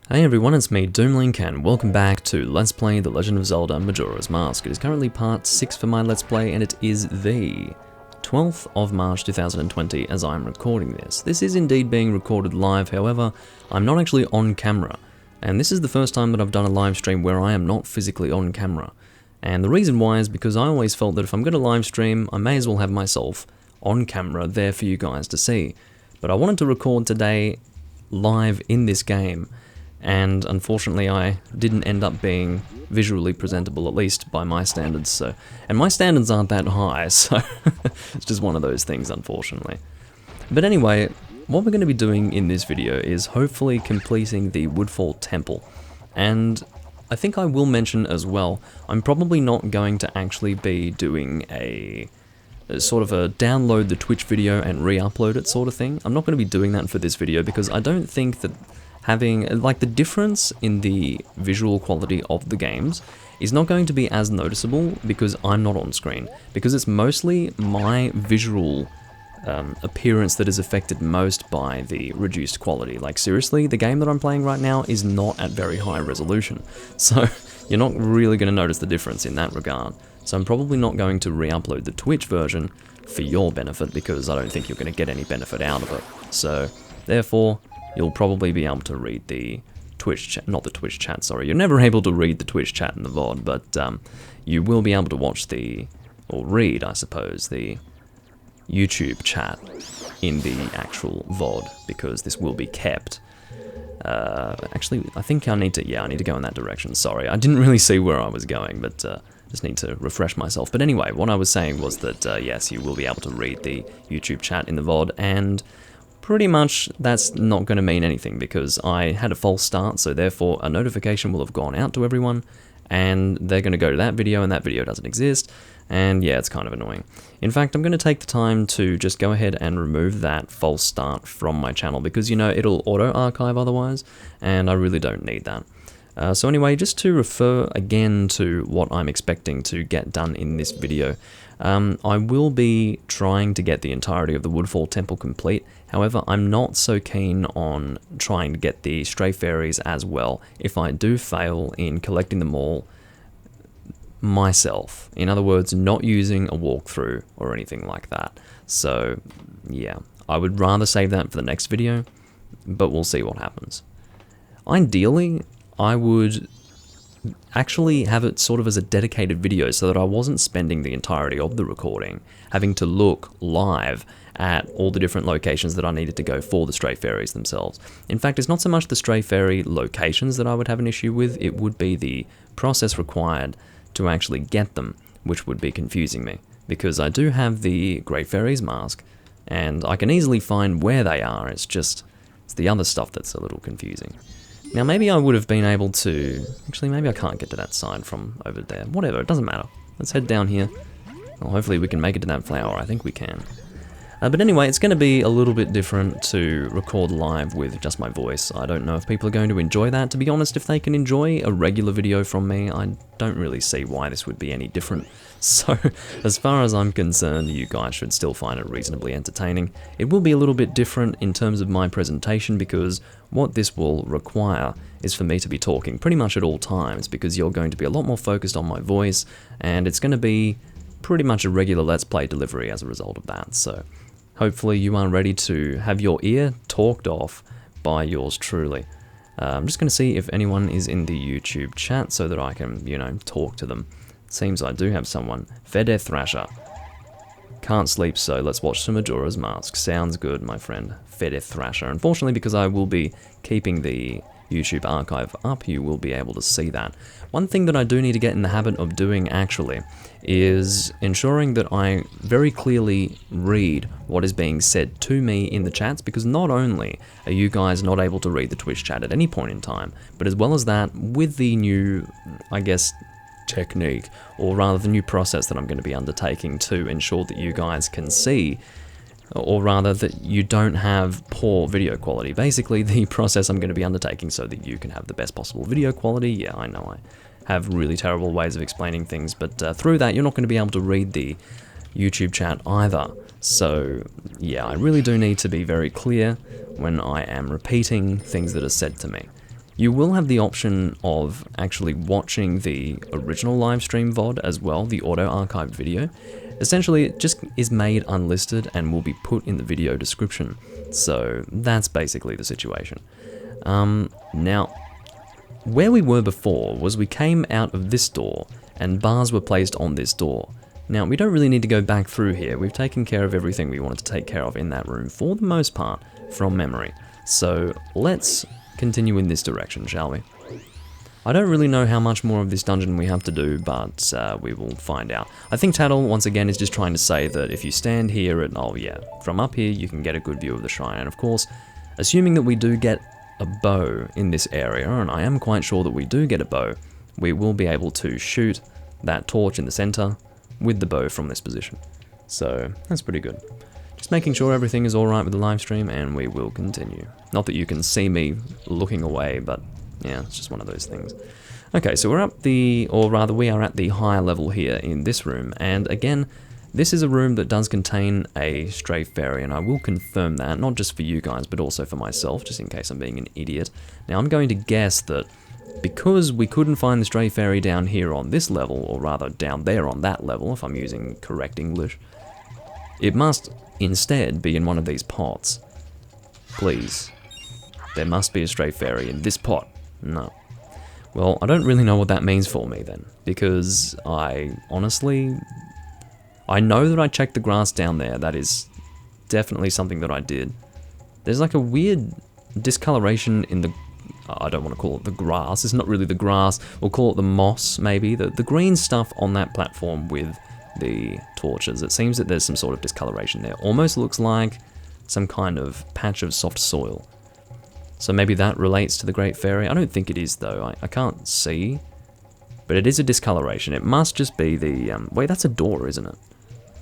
Hey everyone, it's me, Doomlink, and welcome back to Let's Play The Legend of Zelda Majora's Mask. It is currently part 6 for my Let's Play, and it is the 12th of March 2020 as I'm recording this. This is indeed being recorded live, however, I'm not actually on camera, and this is the first time that I've done a live stream where I am not physically on camera. And the reason why is because I always felt that if I'm going to live stream, I may as well have myself on camera there for you guys to see. But I wanted to record today live in this game, and unfortunately I didn't end up being visually presentable, at least by my standards, and my standards aren't that high, so it's just one of those things, unfortunately. But anyway, what we're going to be doing in this video is hopefully completing the Woodfall Temple, and I think I will mention as well, I'm probably not going to actually be doing a sort of a download the Twitch video and re-upload it sort of thing. I'm not going to be doing that for this video because I don't think that having, like, the difference in the visual quality of the games is not going to be as noticeable because I'm not on screen, because it's mostly my visual appearance that is affected most by the reduced quality. Like, seriously, the game that I'm playing right now is not at very high resolution, so you're not really going to notice the difference in that regard. So I'm probably not going to re-upload the Twitch version for your benefit because I don't think you're going to get any benefit out of it. So, therefore, you'll probably be able to read the Twitch chat, not the Twitch chat, sorry. You're never able to read the Twitch chat in the VOD, but you will be able to watch or read, I suppose, the YouTube chat in the actual VOD, because this will be kept. Actually, I think I need to go in that direction, sorry. I didn't really see where I was going, but just need to refresh myself. But anyway, what I was saying was that, yes, you will be able to read the YouTube chat in the VOD, and pretty much that's not going to mean anything because I had a false start, so therefore a notification will have gone out to everyone, and they're going to go to that video, and that video doesn't exist, and yeah, it's kind of annoying. In fact, I'm going to take the time to just go ahead and remove that false start from my channel because, you know, it'll auto-archive otherwise, and I really don't need that. So anyway, just to refer again to what I'm expecting to get done in this video, I will be trying to get the entirety of the Woodfall Temple complete. However, I'm not so keen on trying to get the Stray Fairies as well if I do fail in collecting them all myself. In other words, not using a walkthrough or anything like that. So, yeah, I would rather save that for the next video, but we'll see what happens. Ideally, I would actually have it sort of as a dedicated video so that I wasn't spending the entirety of the recording having to look live at all the different locations that I needed to go for the Stray Fairies themselves. In fact, it's not so much the Stray Fairy locations that I would have an issue with, it would be the process required to actually get them, which would be confusing me, because I do have the Great Fairies mask, and I can easily find where they are, it's the other stuff that's a little confusing. Now, maybe I would have been able to... Actually, maybe I can't get to that side from over there. Whatever, it doesn't matter. Let's head down here. Well, hopefully we can make it to that flower. I think we can. But anyway, it's going to be a little bit different to record live with just my voice. I don't know if people are going to enjoy that. To be honest, if they can enjoy a regular video from me, I don't really see why this would be any different. So, as far as I'm concerned, you guys should still find it reasonably entertaining. It will be a little bit different in terms of my presentation because what this will require is for me to be talking pretty much at all times because you're going to be a lot more focused on my voice, and it's going to be pretty much a regular Let's Play delivery as a result of that. So, hopefully you are ready to have your ear talked off by yours truly. I'm just going to see if anyone is in the YouTube chat so that I can, you know, talk to them. Seems I do have someone. Fede Thrasher. Can't sleep, so let's watch some Majora's Mask. Sounds good, my friend. Fede Thrasher. Unfortunately, because I will be keeping the YouTube archive up, you will be able to see that. One thing that I do need to get in the habit of doing, actually, is ensuring that I very clearly read what is being said to me in the chats, because not only are you guys not able to read the Twitch chat at any point in time, but as well as that, with the new, I guess, technique, or rather the new process that I'm going to be undertaking to ensure that you guys can see, or rather that you don't have poor video quality. Basically, the process I'm going to be undertaking so that you can have the best possible video quality. Yeah, I know I have really terrible ways of explaining things, but through that you're not going to be able to read the YouTube chat either. So yeah, I really do need to be very clear when I am repeating things that are said to me. You will have the option of actually watching the original live stream VOD as well, the auto-archived video. Essentially, it just is made unlisted and will be put in the video description. So that's basically the situation. Now, where we were before was we came out of this door and bars were placed on this door. Now, we don't really need to go back through here. We've taken care of everything we wanted to take care of in that room for the most part from memory. So let's continue in this direction, shall we? I don't really know how much more of this dungeon we have to do, but we will find out. I think Tattle, once again, is just trying to say that if you stand here and, oh yeah, from up here you can get a good view of the shrine. And of course, assuming that we do get a bow in this area, and I am quite sure that we do get a bow, we will be able to shoot that torch in the center with the bow from this position. So that's pretty good. Just making sure everything is alright with the live stream, and we will continue. Not that you can see me looking away, but yeah, it's just one of those things. Okay, so we're up the, or rather we are at the higher level here in this room, and again, this is a room that does contain a Stray Fairy, and I will confirm that, not just for you guys, but also for myself, just in case I'm being an idiot. Now, I'm going to guess that because we couldn't find the Stray Fairy down here on this level, or rather down there on that level, if I'm using correct English, it must instead be in one of these pots. Please. There must be a Stray Fairy in this pot. No. Well, I don't really know what that means for me then, because I know that I checked the grass down there. That is definitely something that I did. There's like a weird discoloration in the, I don't want to call it the grass, it's not really the grass, we'll call it the moss maybe, the green stuff on that platform with the torches. It seems that there's some sort of discoloration there. Almost looks like some kind of patch of soft soil. So maybe that relates to the Great Fairy. I don't think it is though, I can't see. But it is a discoloration. It must just be the, wait, that's a door, isn't it?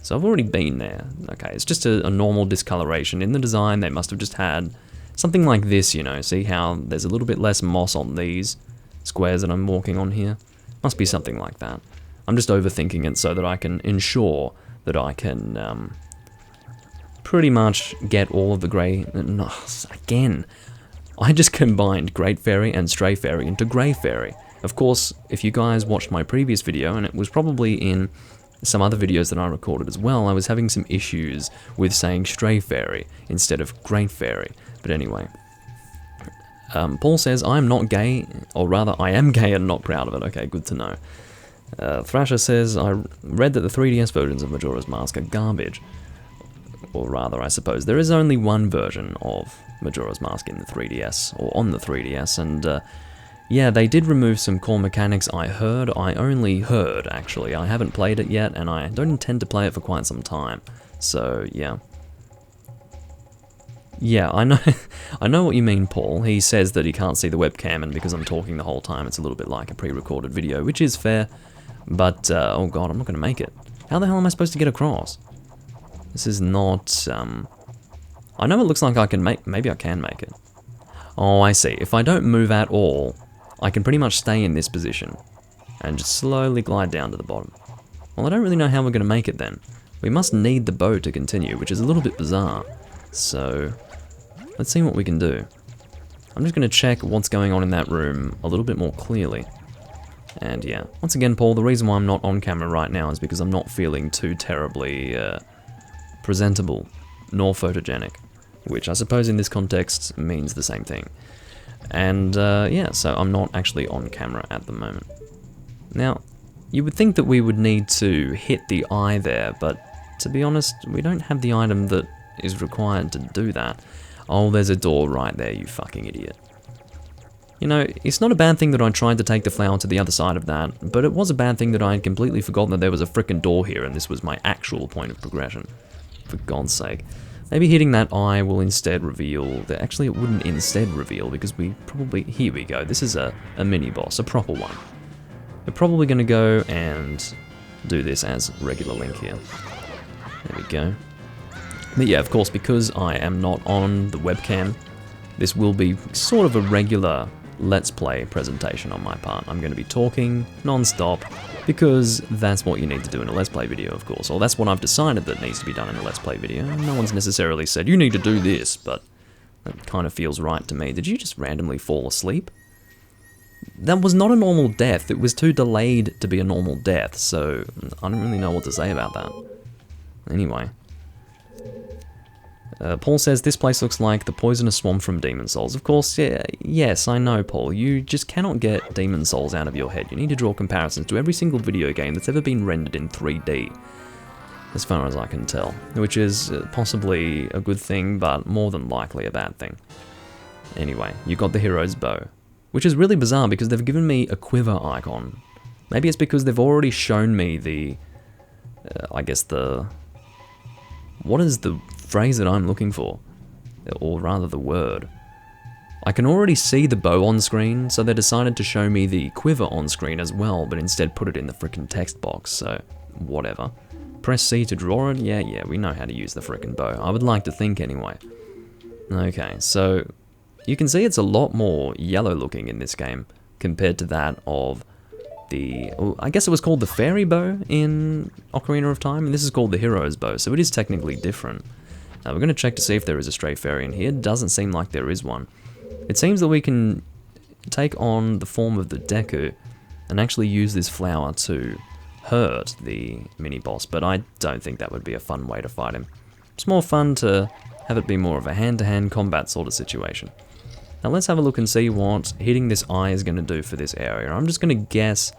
So I've already been there. Okay, it's just a normal discoloration. In the design, they must have just had something like this, you know. See how there's a little bit less moss on these squares that I'm walking on here? Must be something like that. I'm just overthinking it so that I can ensure that I can pretty much get all of the grey... No, again, I just combined Great Fairy and Stray Fairy into Grey Fairy. Of course, if you guys watched my previous video, and it was probably in some other videos that I recorded as well, I was having some issues with saying Stray Fairy instead of Great Fairy. But anyway, Paul says, I'm not gay, or rather, I am gay and not proud of it. Okay, good to know. Thrasher says, I read that the 3DS versions of Majora's Mask are garbage. Or rather, I suppose, there is only one version of Majora's Mask in the 3DS, or on the 3DS, and yeah, they did remove some core mechanics. I only heard, actually. I haven't played it yet, and I don't intend to play it for quite some time. So, yeah. Yeah, I know I know what you mean, Paul. He says that he can't see the webcam, and because I'm talking the whole time, it's a little bit like a pre-recorded video, which is fair. But, oh god, I'm not going to make it. How the hell am I supposed to get across? This is not, I know it looks like I can maybe I can make it. Oh, I see. If I don't move at all, I can pretty much stay in this position and just slowly glide down to the bottom. Well, I don't really know how we're going to make it then. We must need the bow to continue, which is a little bit bizarre. So, let's see what we can do. I'm just going to check what's going on in that room a little bit more clearly. And yeah, once again, Paul, the reason why I'm not on camera right now is because I'm not feeling too terribly presentable, nor photogenic, which I suppose in this context means the same thing. And yeah, so I'm not actually on camera at the moment. Now, you would think that we would need to hit the eye there, but to be honest, we don't have the item that is required to do that. Oh, there's a door right there, you fucking idiot. You know, it's not a bad thing that I tried to take the flower to the other side of that, but it was a bad thing that I had completely forgotten that there was a frickin' door here and this was my actual point of progression. For God's sake. Maybe hitting that eye will instead reveal that actually it wouldn't instead reveal because we probably, here we go, this is a mini boss, a proper one. We're probably going to go and do this as regular Link here. There we go. But yeah, of course, because I am not on the webcam, this will be sort of a regular Let's Play presentation on my part. I'm going to be talking non-stop, because that's what you need to do in a Let's Play video, of course. Or that's what I've decided that needs to be done in a Let's Play video. No one's necessarily said, you need to do this, but that kind of feels right to me. Did you just randomly fall asleep? that was not a normal death. It was too delayed to be a normal death, so I don't really know what to say about that. Anyway. Paul says, this place looks like the poisonous swamp from Demon Souls. Of course, yeah, yes, I know, Paul. You just cannot get Demon Souls out of your head. You need to draw comparisons to every single video game that's ever been rendered in 3D. As far as I can tell. Which is possibly a good thing, but more than likely a bad thing. Anyway, you got the hero's bow. Which is really bizarre because they've given me a quiver icon. Maybe it's because they've already shown me the... I guess the... What is the phrase that I'm looking for? Or rather the word. I can already see the bow on screen, so they decided to show me the quiver on screen as well, but instead put it in the frickin' text box, so whatever. Press C to draw it? Yeah, we know how to use the frickin' bow. I would like to think anyway. Okay, so you can see it's a lot more yellow looking in this game compared to that of the, I guess it was called the fairy bow in Ocarina of Time, and this is called the hero's bow, so it is technically different. Now we're going to check to see if there is a stray fairy in here. It doesn't seem like there is one. It seems that we can take on the form of the Deku and actually use this flower to hurt the mini-boss, but I don't think that would be a fun way to fight him. It's more fun to have it be more of a hand-to-hand combat sort of situation. Now let's have a look and see what hitting this eye is going to do for this area. I'm just going to guess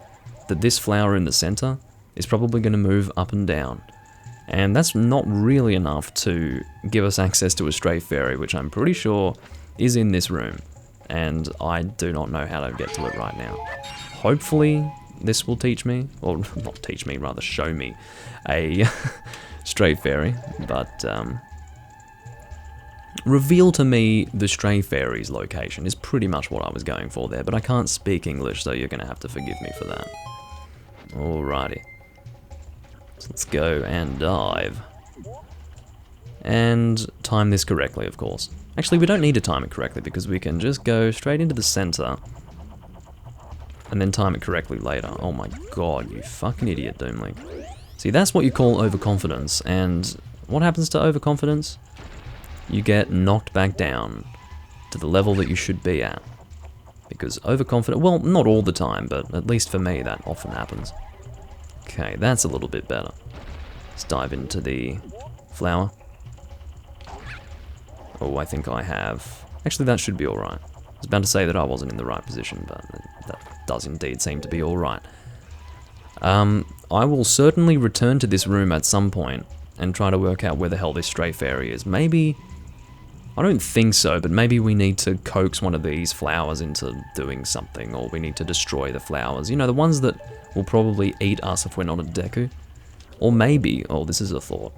that this flower in the center is probably going to move up and down. And that's not really enough to give us access to a stray fairy, which I'm pretty sure is in this room. And I do not know how to get to it right now. Hopefully this will teach me, or not teach me, rather show me a stray fairy, but reveal to me the stray fairy's location is pretty much what I was going for there, but I can't speak English, so you're going to have to forgive me for that. Alrighty. So let's go and dive. And time this correctly, of course. Actually, we don't need to time it correctly, because we can just go straight into the center and then time it correctly later. Oh my god, you fucking idiot, Doomlink. See, that's what you call overconfidence, and what happens to overconfidence? You get knocked back down to the level that you should be at. Because overconfident, well, not all the time, but at least for me, that often happens. Okay, that's a little bit better. Let's dive into the flower. Oh, I think I have... Actually, that should be alright. I was about to say that I wasn't in the right position, but that does indeed seem to be alright. I will certainly return to this room at some point and try to work out where the hell this stray fairy is. Maybe... I don't think so, but maybe we need to coax one of these flowers into doing something, or we need to destroy the flowers. You know, the ones that will probably eat us if we're not a Deku. Or maybe, oh, this is a thought.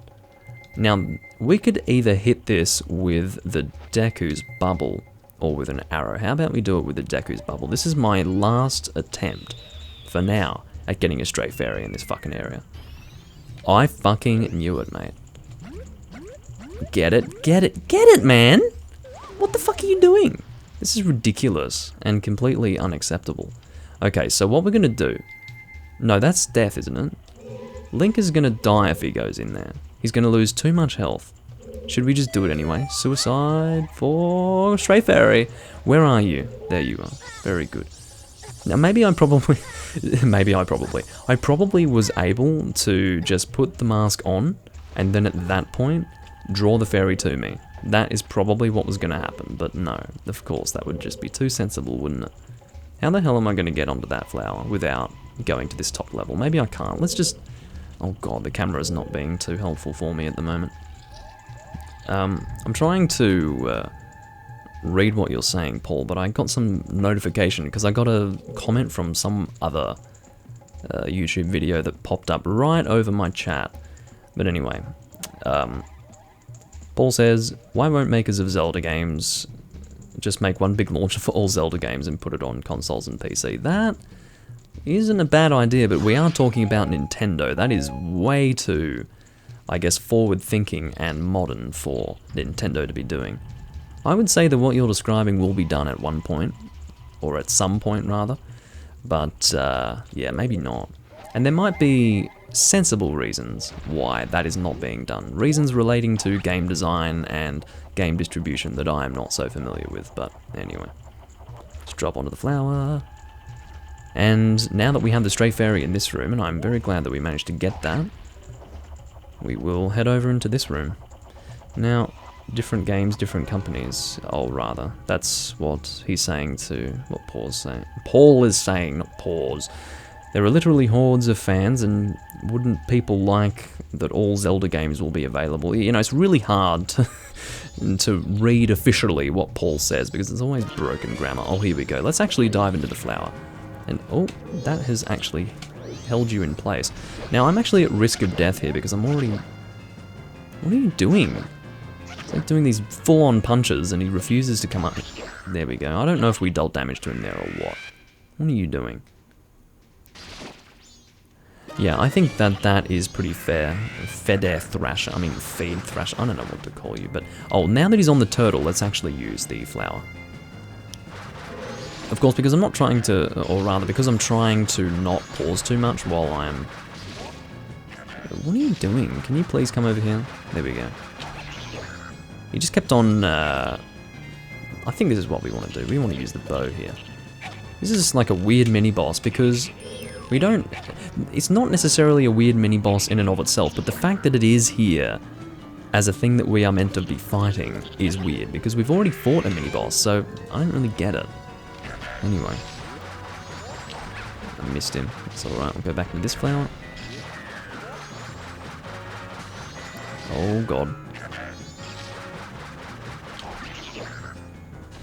Now, we could either hit this with the Deku's bubble, or with an arrow. How about we do it with the Deku's bubble? This is my last attempt, for now, at getting a stray fairy in this fucking area. I fucking knew it, mate. Get it, get it, man! What the fuck are you doing? This is ridiculous and completely unacceptable. Okay, so what we're gonna do... No, that's death, isn't it? Link is gonna die if he goes in there. He's gonna lose too much health. Should we just do it anyway? Suicide for Stray Fairy. Where are you? There you are. Very good. Now maybe I probably... I probably was able to just put the mask on, and then at that point, draw the fairy to me. That is probably what was going to happen, but no, of course, that would just be too sensible, wouldn't it? How the hell am I going to get onto that flower without going to this top level? Maybe I can't. Let's just... Oh god, the camera is not being too helpful for me at the moment. I'm trying to read what you're saying, Paul, but I got some notification because I got a comment from some other YouTube video that popped up right over my chat. But anyway, Paul says, why won't makers of Zelda games just make one big launcher for all Zelda games and put it on consoles and PC? That isn't a bad idea, but we are talking about Nintendo. That is way too, I guess, forward-thinking and modern for Nintendo to be doing. I would say that what you're describing will be done at one point, or at some point rather, but yeah, maybe not. And there might be sensible reasons why that is not being done. Reasons relating to game design and game distribution that I am not so familiar with, but anyway. Let's drop onto the flower. And now that we have the Stray Fairy in this room, and I'm very glad that we managed to get that, we will head over into this room. Now, different games, different companies. Oh, rather. That's what he's saying to... what Paul's saying. Paul is saying, not pause. There are literally hordes of fans, and wouldn't people like that all Zelda games will be available? You know, it's really hard to read officially what Paul says, because there's always broken grammar. Oh, here we go. Let's actually dive into the flower. And, oh, that has actually held you in place. Now, I'm actually at risk of death here, because I'm already... What are you doing? It's like doing these full-on punches, and he refuses to come up. There we go. I don't know if we dealt damage to him there or what. What are you doing? Yeah, I think that is pretty fair. Feather Thrasher. I mean, Feed Thrasher. I don't know what to call you, but... Oh, now that he's on the turtle, let's actually use the flower. Of course, because I'm not trying to... Or rather, because I'm trying to not pause too much while I'm... What are you doing? Can you please come over here? There we go. He just kept on... I think this is what we want to do. We want to use the bow here. This is like a weird mini-boss, because... We don't... It's not necessarily a weird mini-boss in and of itself, but the fact that it is here as a thing that we are meant to be fighting is weird, because we've already fought a mini-boss, so I don't really get it. Anyway. I missed him. It's alright, we'll go back to this flower. Oh god.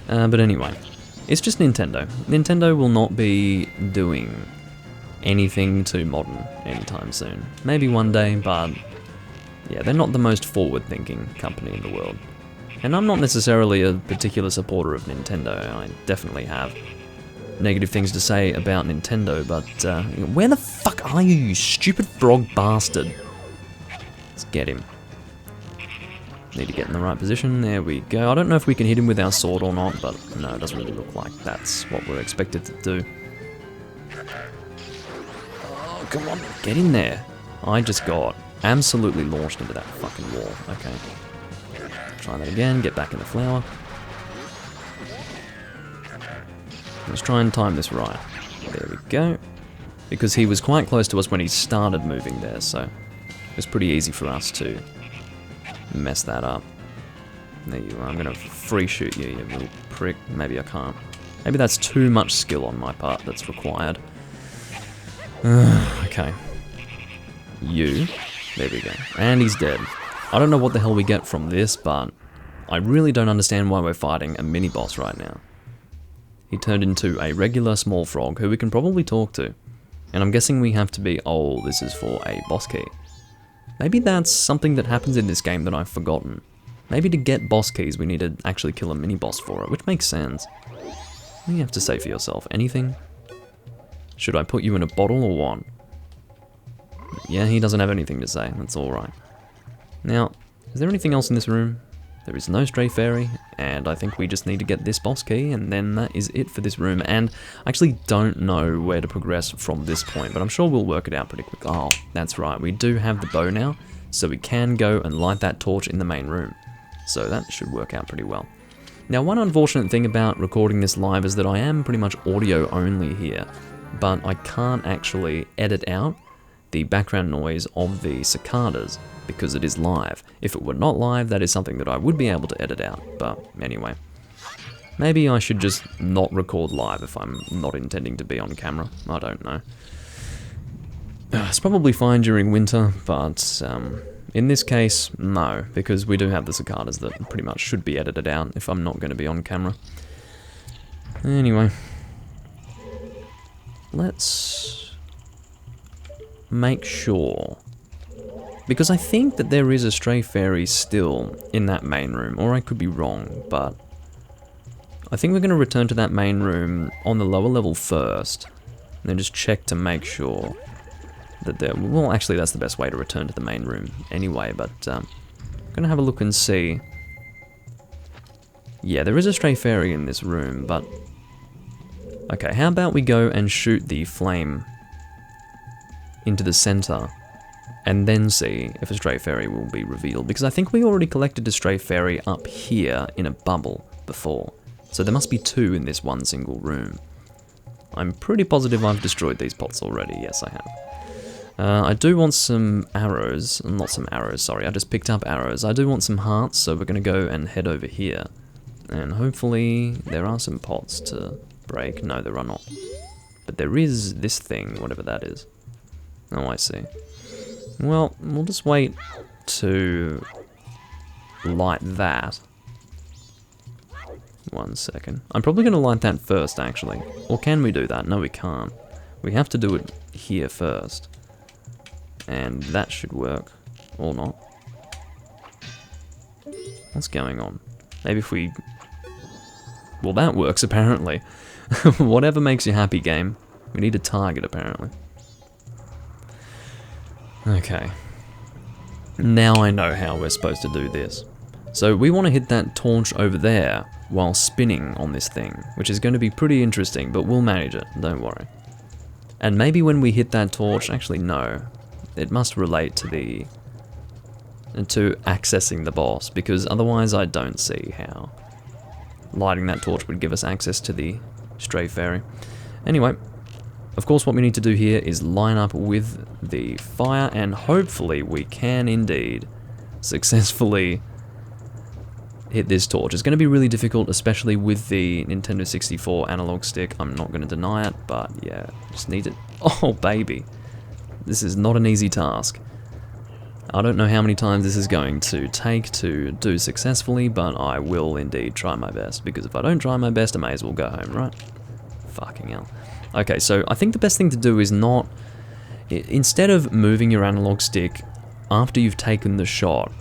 But anyway, it's just Nintendo. Nintendo will not be doing anything too modern anytime soon. Maybe one day, but yeah, they're not the most forward-thinking company in the world. And I'm not necessarily a particular supporter of Nintendo. I definitely have negative things to say about Nintendo, but where the fuck are you, you stupid frog bastard? Let's get him. Need to get in the right position. There we go. I don't know if we can hit him with our sword or not, but no, it doesn't really look like that's what we're expected to do. Oh, come on, get in there. I just got absolutely launched into that fucking wall. Okay. Try that again, get back in the flower. Let's try and time this right. There we go. Because he was quite close to us when he started moving there, so it was pretty easy for us to mess that up. There you are. I'm going to free shoot you, you little prick. Maybe I can't. Maybe that's too much skill on my part that's required. Okay. You. There we go. And he's dead. I don't know what the hell we get from this, but I really don't understand why we're fighting a mini-boss right now. He turned into a regular small frog who we can probably talk to. And I'm guessing we have to be, oh, this is for a boss key. Maybe that's something that happens in this game that I've forgotten. Maybe to get boss keys we need to actually kill a mini-boss for it, which makes sense. What do you have to say for yourself? Anything? Should I put you in a bottle or what? Yeah, he doesn't have anything to say, that's alright. Now, is there anything else in this room? There is no Stray Fairy, and I think we just need to get this boss key, and then that is it for this room. And I actually don't know where to progress from this point, but I'm sure we'll work it out pretty quick. Oh, that's right, we do have the bow now, so we can go and light that torch in the main room. So that should work out pretty well. Now, one unfortunate thing about recording this live is that I am pretty much audio only here, but I can't actually edit out the background noise of the cicadas, because it is live. If it were not live, that is something that I would be able to edit out, but anyway. Maybe I should just not record live if I'm not intending to be on camera, I don't know. It's probably fine during winter, but in this case, no, because we do have the cicadas that pretty much should be edited out if I'm not going to be on camera. Anyway. Let's make sure, because I think that there is a Stray Fairy still in that main room, or I could be wrong, but I think we're going to return to that main room on the lower level first, and then just check to make sure that there, well actually that's the best way to return to the main room anyway, but I'm going to have a look and see. Yeah, there is a Stray Fairy in this room, but okay, how about we go and shoot the flame into the center, and then see if a Stray Fairy will be revealed, because I think we already collected a Stray Fairy up here in a bubble before, so there must be two in this one single room. I'm pretty positive I've destroyed these pots already. Yes, I have. I do want some arrows. Not some arrows, sorry. I just picked up arrows. I do want some hearts, so we're going to go and head over here. And hopefully there are some pots to break. No, there are not. But there is this thing, whatever that is. Oh, I see. Well, we'll just wait to light that. 1 second. I'm probably going to light that first, actually. Or can we do that? No, we can't. We have to do it here first. And that should work. Or not. What's going on? Maybe if we... Well, that works, apparently. Whatever makes you happy, game. We need a target, apparently. Okay. Now I know how we're supposed to do this. So we want to hit that torch over there while spinning on this thing, which is going to be pretty interesting, but we'll manage it, don't worry. And maybe when we hit that torch, actually no, it must relate to accessing the boss, because otherwise I don't see how lighting that torch would give us access to the Stray Fairy. Anyway, of course what we need to do here is line up with the fire, and hopefully we can indeed successfully hit this torch. It's going to be really difficult, especially with the Nintendo 64 analog stick. I'm not going to deny it, but yeah, just need it. Oh, baby. This is not an easy task. I don't know how many times this is going to take to do successfully, but I will indeed try my best, because if I don't try my best, I may as well go home, right? Fucking hell. Okay, so I think the best thing to do is not... Instead of moving your analog stick after you've taken the shot,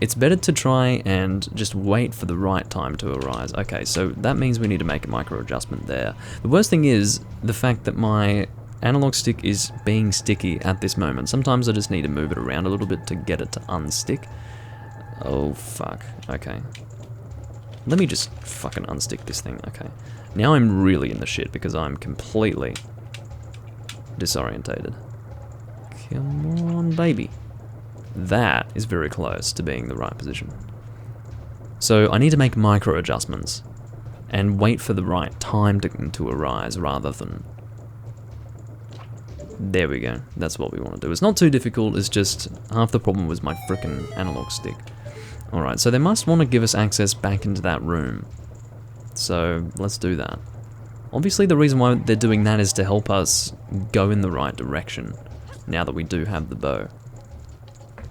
it's better to try and just wait for the right time to arise. Okay, so that means we need to make a micro adjustment there. The worst thing is the fact that my analog stick is being sticky at this moment. Sometimes I just need to move it around a little bit to get it to unstick. Oh, fuck. Okay. Let me just fucking unstick this thing. Okay. Now I'm really in the shit because I'm completely disorientated. Come on, baby. That is very close to being the right position. So I need to make micro adjustments and wait for the right time to arise rather than... There we go. That's what we want to do. It's not too difficult, it's just half the problem was my frickin' analog stick. Alright, so they must want to give us access back into that room. So let's do that. Obviously the reason why they're doing that is to help us go in the right direction, now that we do have the bow.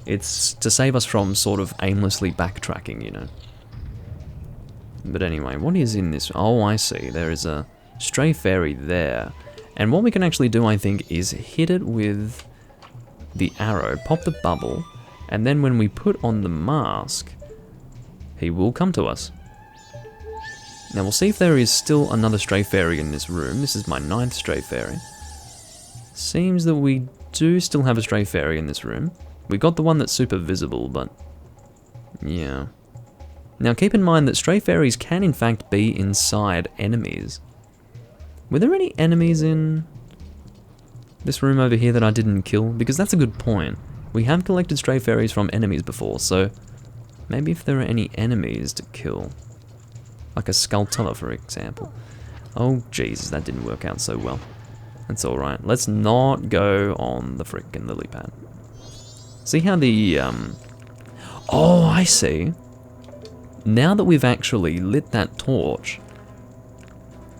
It's to save us from sort of aimlessly backtracking, you know. But anyway, what is in this? Oh, I see. There is a Stray Fairy there. And what we can actually do, I think, is hit it with the arrow, pop the bubble, and then when we put on the mask, he will come to us. Now we'll see if there is still another Stray Fairy in this room. This is my 9th Stray Fairy. Seems that we do still have a Stray Fairy in this room. We got the one that's super visible, but yeah. Now keep in mind that Stray Fairies can in fact be inside enemies. Were there any enemies in this room over here that I didn't kill? Because that's a good point. We have collected Stray Fairies from enemies before, so maybe if there are any enemies to kill. Like a Skulltula, for example. Oh, Jesus, that didn't work out so well. That's alright. Let's not go on the frickin' lily pad. See how the, Oh, I see. Now that we've actually lit that torch,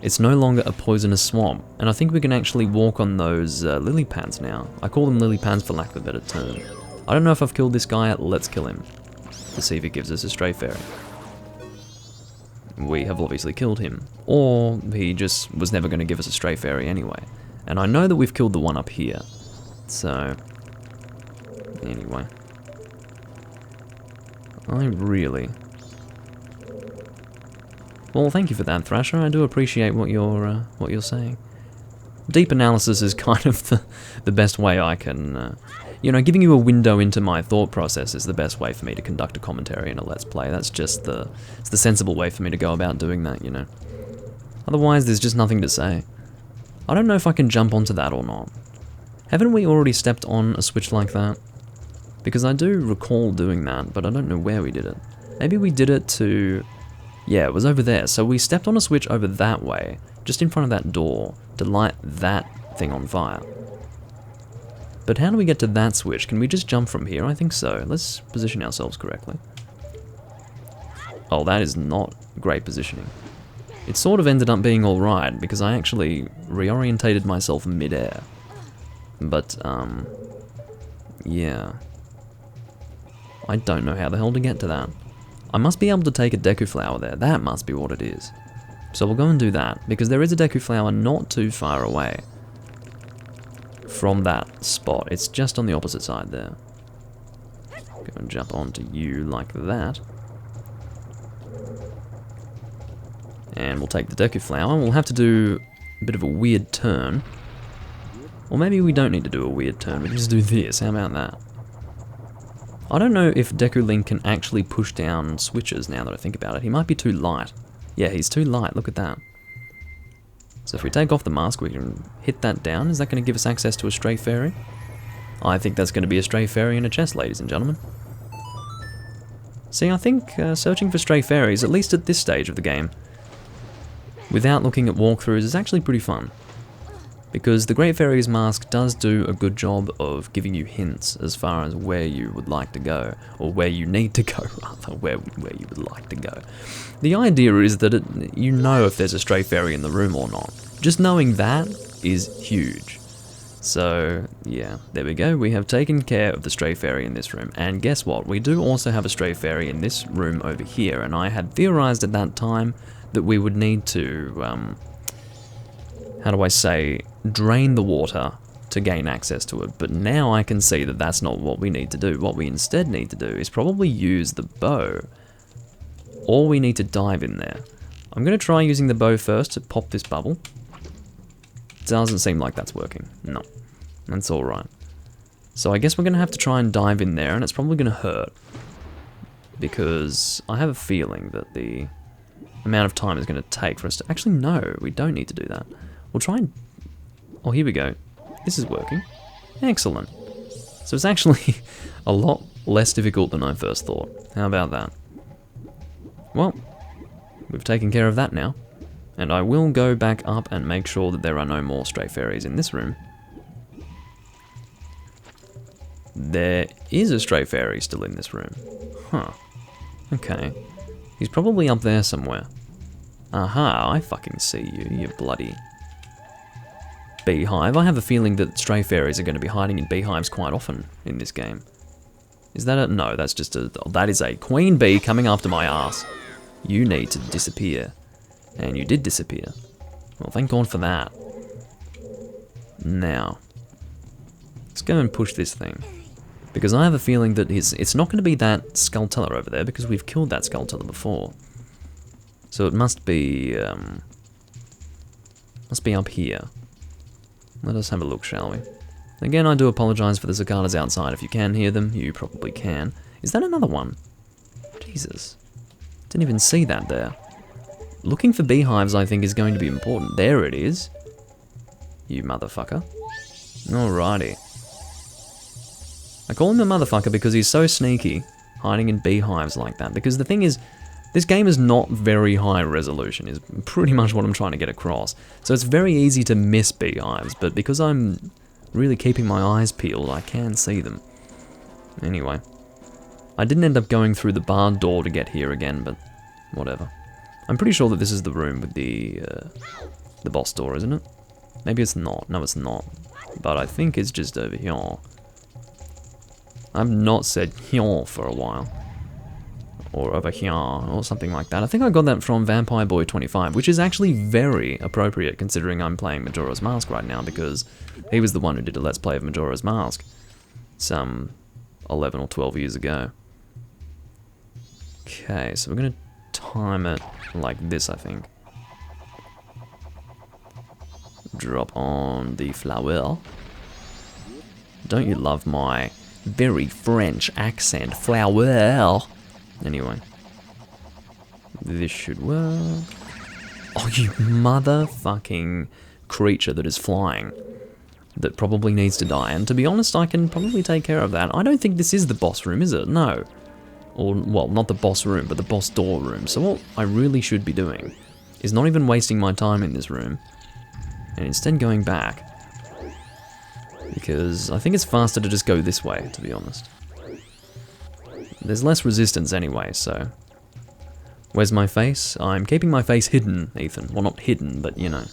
it's no longer a poisonous swamp, and I think we can actually walk on those lily pads now. I call them lily pads for lack of a better term. I don't know if I've killed this guy yet. Let's kill him to see if he gives us a Stray Fairy. We have obviously killed him, or he just was never going to give us a Stray Fairy anyway. And I know that we've killed the one up here, so anyway. Well, thank you for that, Thrasher. I do appreciate what you're saying. Deep analysis is kind of the best way I can, you know, giving you a window into my thought process is the best way for me to conduct a commentary in a Let's Play. That's just it's the sensible way for me to go about doing that, you know. Otherwise, there's just nothing to say. I don't know if I can jump onto that or not. Haven't we already stepped on a switch like that? Because I do recall doing that, but I don't know where we did it. Maybe we did it to Yeah, it was over there. So we stepped on a switch over that way, just in front of that door, to light that thing on fire. But how do we get to that switch? Can we just jump from here? I think so. Let's position ourselves correctly. Oh, that is not great positioning. It sort of ended up being alright, because I actually reorientated myself mid-air. But, yeah. I don't know how the hell to get to that. I must be able to take a Deku Flower there. That must be what it is. So we'll go and do that, because there is a Deku Flower not too far away from that spot. It's just on the opposite side there. Go and jump onto you like that. And we'll take the Deku Flower. We'll have to do a bit of a weird turn. Or maybe we don't need to do a weird turn. We can just do this. How about that? I don't know if Deku Link can actually push down switches now that I think about it. He might be too light. Yeah, he's too light. Look at that. So if we take off the mask, we can hit that down. Is that going to give us access to a Stray Fairy? I think that's going to be a Stray Fairy in a chest, ladies and gentlemen. See, I think searching for Stray Fairies, at least at this stage of the game, without looking at walkthroughs, is actually pretty fun. Because the Great Fairy's mask does do a good job of giving you hints as far as where you would like to go, or where you need to go, rather, where you would like to go. The idea is that you know if there's a Stray Fairy in the room or not. Just knowing that is huge. So, yeah, there we go. We have taken care of the Stray Fairy in this room. And guess what? We do also have a Stray Fairy in this room over here, and I had theorized at that time that we would need to, how do I say, drain the water to gain access to it, but now I can see that that's not what we need to do. What we instead need to do is probably use the bow, or we need to dive in there. I'm going to try using the bow first to pop this bubble. Doesn't seem like that's working. No, that's alright. So I guess we're going to have to try and dive in there, and it's probably going to hurt, because I have a feeling that the amount of time is going to take for us to... Actually, no, we don't need to do that. We'll try and... Oh, here we go. This is working. Excellent. So it's actually a lot less difficult than I first thought. How about that? Well, we've taken care of that now. And I will go back up and make sure that there are no more Stray Fairies in this room. There is a Stray Fairy still in this room. Huh. Okay. He's probably up there somewhere. Aha, I fucking see you, you bloody... beehive. I have a feeling that Stray Fairies are going to be hiding in beehives quite often in this game. Is that a... No, that's just a... That is a queen bee coming after my ass. You need to disappear. And you did disappear. Well, thank God for that. Now, let's go and push this thing. Because I have a feeling that it's not going to be that Skulltella over there, because we've killed that Skulltella before. So it must be up here. Let us have a look, shall we? Again, I do apologise for the cicadas outside. If you can hear them, you probably can. Is that another one? Jesus. Didn't even see that there. Looking for beehives, I think, is going to be important. There it is. You motherfucker. Alrighty. I call him a motherfucker because he's so sneaky, hiding in beehives like that. Because the thing is, this game is not very high resolution, is pretty much what I'm trying to get across. So it's very easy to miss beehives, but because I'm really keeping my eyes peeled, I can see them. Anyway. I didn't end up going through the barred door to get here again, but whatever. I'm pretty sure that this is the room with the boss door, isn't it? Maybe it's not. No, it's not. But I think it's just over here. I've not said here for a while. Or over here, or something like that. I think I got that from Vampire Boy 25, which is actually very appropriate considering I'm playing Majora's Mask right now, because he was the one who did a Let's Play of Majora's Mask some 11 or 12 years ago. Okay, so we're going to time it like this, I think. Drop on the flower. Don't you love my very French accent? Flower. Anyway. This should work. Oh, you motherfucking creature that is flying. That probably needs to die. And to be honest, I can probably take care of that. I don't think this is the boss room, is it? No. Or, well, not the boss room, but the boss door room. So what I really should be doing is not even wasting my time in this room, and instead going back. Because I think it's faster to just go this way, to be honest. There's less resistance anyway, so... Where's my face? I'm keeping my face hidden, Ethan. Well, not hidden, but you know.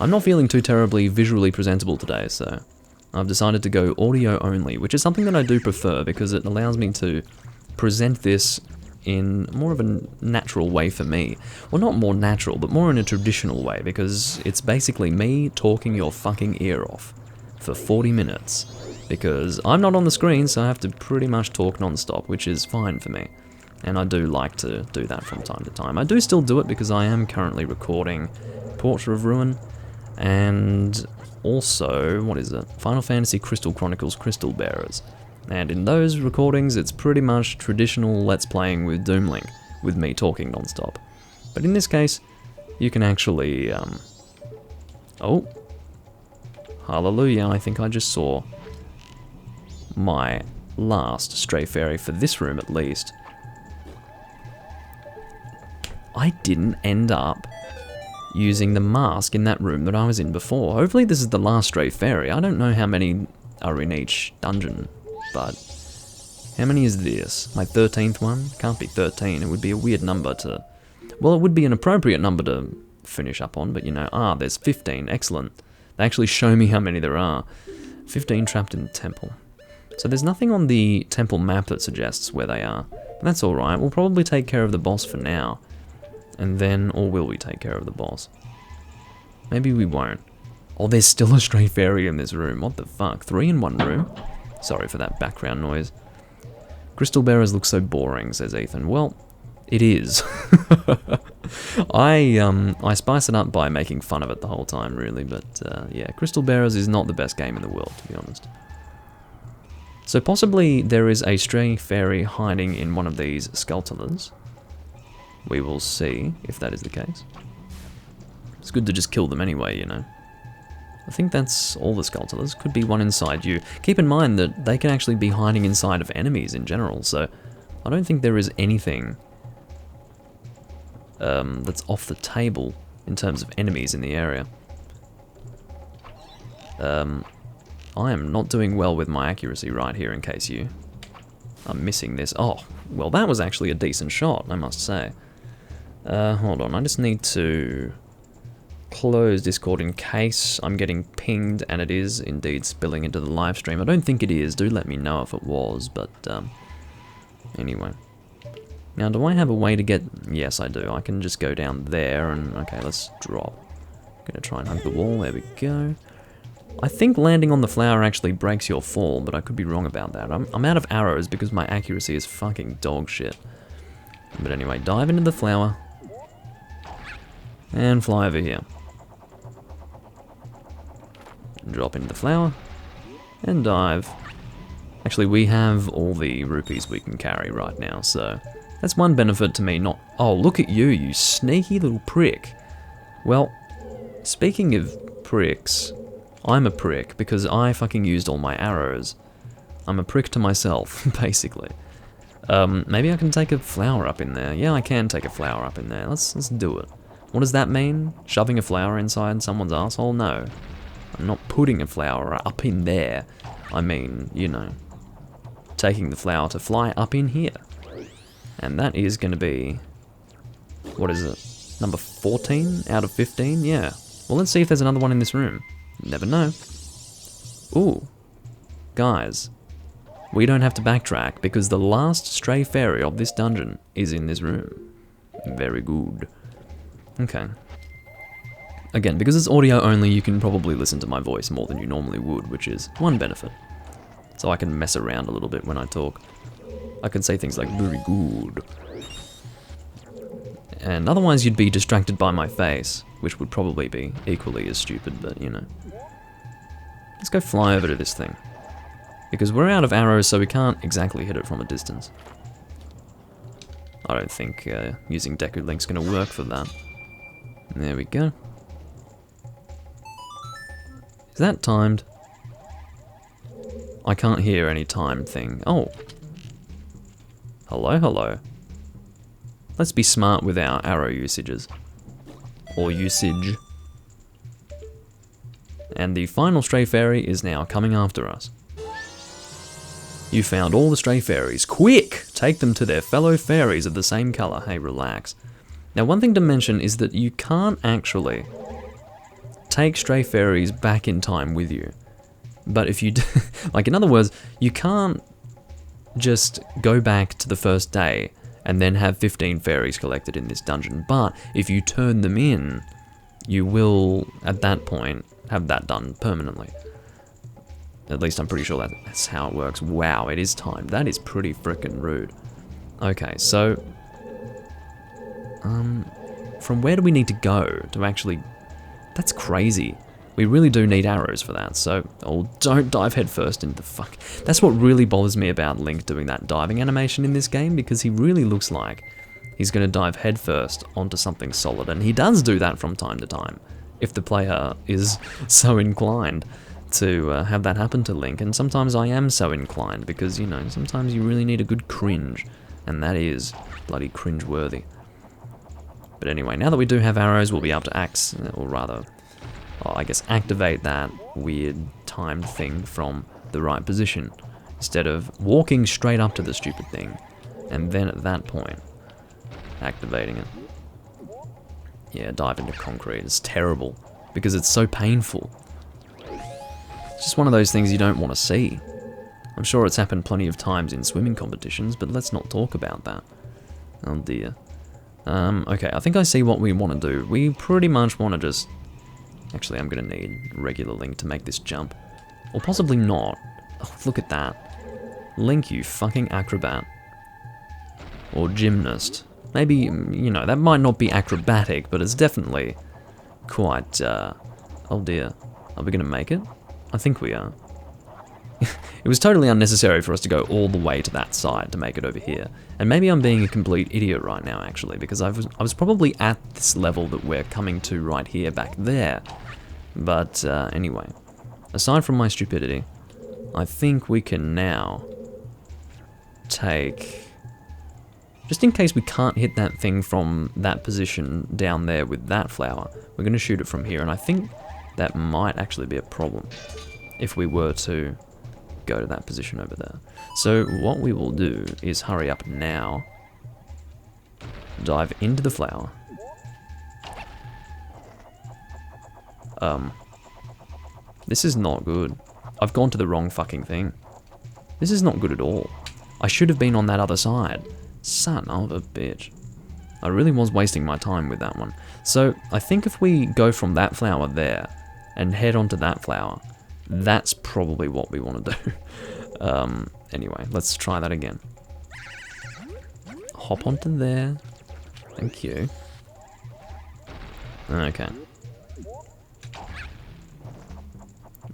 I'm not feeling too terribly visually presentable today, so... I've decided to go audio only, which is something that I do prefer because it allows me to present this in more of a natural way for me. Well, not more natural, but more in a traditional way, because it's basically me talking your fucking ear off for 40 minutes. Because I'm not on the screen, so I have to pretty much talk non-stop, which is fine for me. And I do like to do that from time to time. I do still do it because I am currently recording Portrait of Ruin, and also, what is it? Final Fantasy Crystal Chronicles Crystal Bearers. And in those recordings, it's pretty much traditional Let's Playing with Doom Link, with me talking non-stop. But in this case, you can actually, oh. Hallelujah, I think I just saw my last Stray Fairy for this room at least. I didn't end up using the mask in that room that I was in before. Hopefully this is the last Stray Fairy. I don't know how many are in each dungeon, but how many is this? My 13th one? Can't be 13, it would be a weird number to... Well, it would be an appropriate number to finish up on, but you know, there's 15, excellent. They actually show me how many there are. 15 trapped in the temple. So there's nothing on the temple map that suggests where they are. But that's alright, we'll probably take care of the boss for now. And then, or will we take care of the boss? Maybe we won't. Oh, there's still a Stray Fairy in this room. What the fuck? 3 in one room? Sorry for that background noise. Crystal Bearers look so boring, says Ethan. Well, it is. I spice it up by making fun of it the whole time, really. But, yeah, Crystal Bearers is not the best game in the world, to be honest. So possibly there is a Stray Fairy hiding in one of these Skulltulas. We will see if that is the case. It's good to just kill them anyway, you know. I think that's all the Skulltulas. Could be one inside you. Keep in mind that they can actually be hiding inside of enemies in general, so I don't think there is anything that's off the table in terms of enemies in the area. I am not doing well with my accuracy right here, in case you are missing this. Oh, well that was actually a decent shot, I must say. Hold on, I just need to close Discord in case I'm getting pinged and it is indeed spilling into the live stream. I don't think it is, do let me know if it was, but anyway. Now, do I have a way to get... Yes, I do. I can just go down there and... Okay, let's drop. I'm gonna try and hug the wall, there we go. I think landing on the flower actually breaks your fall, but I could be wrong about that. I'm out of arrows because my accuracy is fucking dog shit. But anyway, dive into the flower. And fly over here. Drop into the flower. And dive. Actually, we have all the rupees we can carry right now, so... That's one benefit to me not... Oh, look at you, you sneaky little prick. Well, speaking of pricks, I'm a prick because I fucking used all my arrows. I'm a prick to myself, basically. Maybe I can take a flower up in there. Yeah, I can take a flower up in there. Let's do it. What does that mean? Shoving a flower inside someone's asshole? No. I'm not putting a flower up in there. I mean, you know, taking the flower to fly up in here. And that is going to be... What is it? Number 14 out of 15? Yeah. Well, let's see if there's another one in this room. Never know. Ooh. Guys. We don't have to backtrack because the last Stray Fairy of this dungeon is in this room. Very good. Okay. Again, because it's audio only, you can probably listen to my voice more than you normally would, which is one benefit. So I can mess around a little bit when I talk. I can say things like, very good. And otherwise you'd be distracted by my face, which would probably be equally as stupid, but you know. Let's go fly over to this thing. Because we're out of arrows, so we can't exactly hit it from a distance. I don't think using Deku Link's gonna work for that. There we go. Is that timed? I can't hear any time thing. Oh. Hello, hello. Let's be smart with our arrow usages. Or usage. And the final Stray Fairy is now coming after us. You found all the Stray Fairies. Quick! Take them to their fellow fairies of the same colour. Hey, relax. Now, one thing to mention is that you can't actually take Stray Fairies back in time with you. But if you do, like, in other words, you can't just go back to the first day and then have 15 fairies collected in this dungeon. But if you turn them in, you will, at that point, have that done permanently. At least I'm pretty sure that's how it works. Wow, it is timed. That is pretty frickin' rude. Okay, so from where do we need to go to actually... That's crazy. We really do need arrows for that, so... Oh, don't dive headfirst into the fuck... That's what really bothers me about Link doing that diving animation in this game, because he really looks like he's going to dive headfirst onto something solid, and he does do that from time to time, if the player is so inclined to have that happen to Link. And sometimes I am so inclined, because, you know, sometimes you really need a good cringe, and that is bloody cringe-worthy. But anyway, now that we do have arrows, we'll be able to or rather, I guess, activate that weird timed thing from the right position, instead of walking straight up to the stupid thing, and then at that point, activating it. Yeah, dive into concrete. It's terrible, because it's so painful. It's just one of those things you don't want to see. I'm sure it's happened plenty of times in swimming competitions, but let's not talk about that. Oh dear. Okay, I think I see what we want to do. We pretty much want to just... Actually, I'm going to need regular Link to make this jump. Or possibly not. Oh, look at that. Link, you fucking acrobat. Or gymnast. Maybe, you know, that might not be acrobatic, but it's definitely quite, oh dear. Are we going to make it? I think we are. It was totally unnecessary for us to go all the way to that side to make it over here. And maybe I'm being a complete idiot right now, actually, because I was probably at this level that we're coming to right here back there. But anyway, aside from my stupidity, I think we can now take... Just in case we can't hit that thing from that position down there with that flower, we're going to shoot it from here, and I think that might actually be a problem if we were to go to that position over there. So what we will do is hurry up now, dive into the flower. This is not good. I've gone to the wrong fucking thing. This is not good at all. I should have been on that other side. Son of a bitch. I really was wasting my time with that one. So I think if we go from that flower there and head onto that flower, that's probably what we want to do. Anyway, let's try that again. Hop onto there. Thank you. Okay.